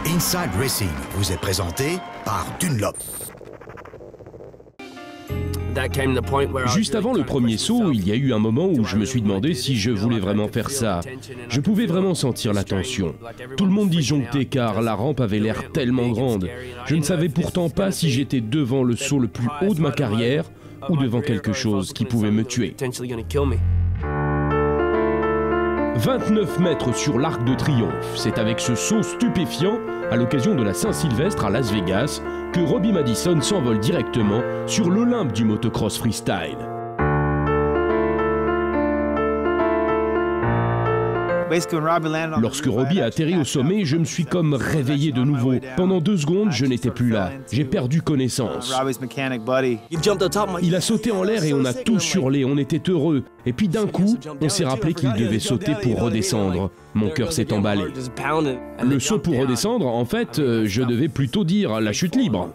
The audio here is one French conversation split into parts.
Inside Racing vous est présenté par Dunlop. Juste avant le premier saut, il y a eu un moment où je me suis demandé si je voulais vraiment faire ça. Je pouvais vraiment sentir la tension. Tout le monde disjonctait car la rampe avait l'air tellement grande. Je ne savais pourtant pas si j'étais devant le saut le plus haut de ma carrière ou devant quelque chose qui pouvait me tuer. 29 mètres sur l'Arc de Triomphe, c'est avec ce saut stupéfiant, à l'occasion de la Saint-Sylvestre à Las Vegas, que Robbie Madison s'envole directement sur l'Olympe du motocross freestyle. Lorsque Robbie a atterri au sommet, je me suis comme réveillé de nouveau. Pendant 2 secondes, je n'étais plus là. J'ai perdu connaissance. Il a sauté en l'air et on a tous hurlé, on était heureux. Et puis d'un coup, on s'est rappelé qu'il devait sauter pour redescendre. Mon cœur s'est emballé. Le saut pour redescendre, en fait, je devais plutôt dire la chute libre.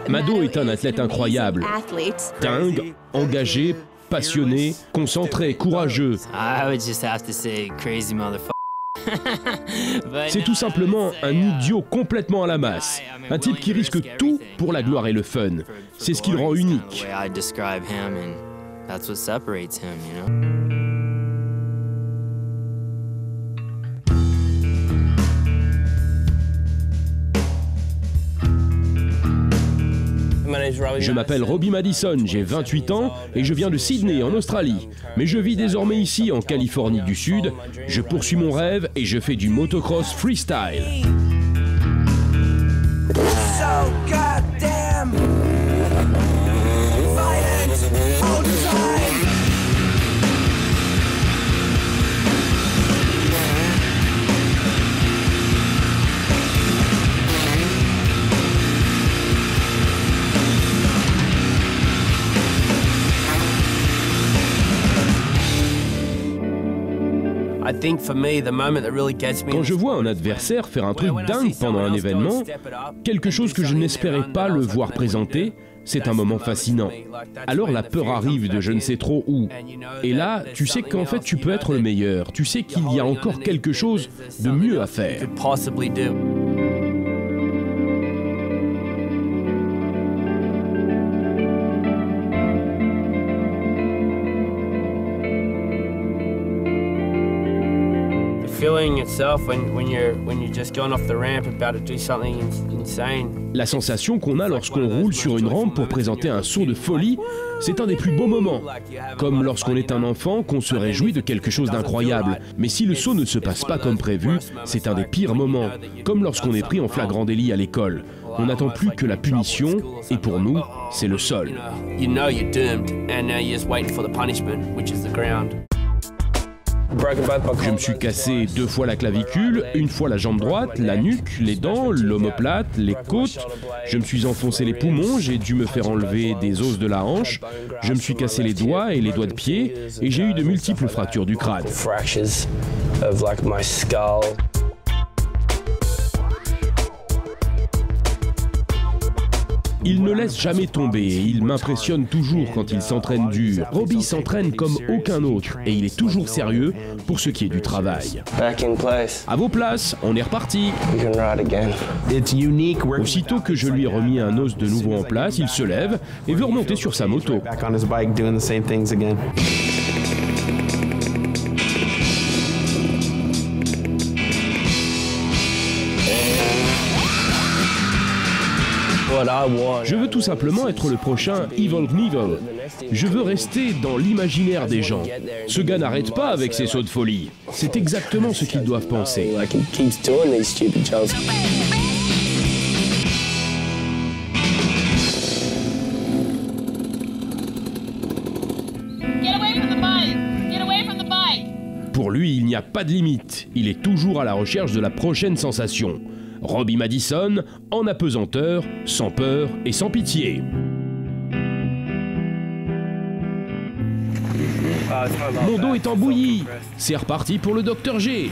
Mado est un athlète incroyable, dingue, engagé, passionné, concentré, courageux. C'est tout simplement un idiot complètement à la masse, un type qui risque tout pour la gloire et le fun. C'est ce qui le rend unique. Je m'appelle Robbie Madison, j'ai 28 ans et je viens de Sydney en Australie. Mais je vis désormais ici en Californie du Sud. Je poursuis mon rêve et je fais du motocross freestyle. Quand je vois un adversaire faire un truc dingue pendant un événement, quelque chose que je n'espérais pas le voir présenter, c'est un moment fascinant. Alors la peur arrive de je ne sais trop où. Et là, tu sais qu'en fait tu peux être le meilleur. Tu sais qu'il y a encore quelque chose de mieux à faire. La sensation qu'on a lorsqu'on roule sur une rampe pour présenter un saut de folie, c'est un des plus beaux moments. Comme lorsqu'on est un enfant, qu'on se réjouit de quelque chose d'incroyable. Mais si le saut ne se passe pas comme prévu, c'est un des pires moments. Comme lorsqu'on est pris en flagrant délit à l'école. On n'attend plus que la punition, et pour nous, c'est le sol. Je me suis cassé 2 fois la clavicule, 1 fois la jambe droite, la nuque, les dents, l'omoplate, les côtes. Je me suis enfoncé les poumons, j'ai dû me faire enlever des os de la hanche. Je me suis cassé les doigts et les doigts de pied et j'ai eu de multiples fractures du crâne. Il ne laisse jamais tomber et il m'impressionne toujours quand il s'entraîne dur. Robbie s'entraîne comme aucun autre et il est toujours sérieux pour ce qui est du travail. À vos places, on est reparti. Aussitôt que je lui ai remis un os de nouveau en place, il se lève et veut remonter sur sa moto. Je veux tout simplement être le prochain Evel Knievel. Je veux rester dans l'imaginaire des gens. Ce gars n'arrête pas avec ses sauts de folie. C'est exactement ce qu'ils doivent penser. Pour lui, il n'y a pas de limite. Il est toujours à la recherche de la prochaine sensation. Robbie Madison, en apesanteur, sans peur et sans pitié. Mon dos est en bouillie. C'est reparti pour le Dr G.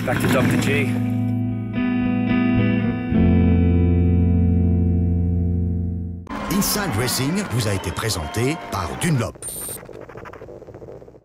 Inside Racing vous a été présenté par Dunlop.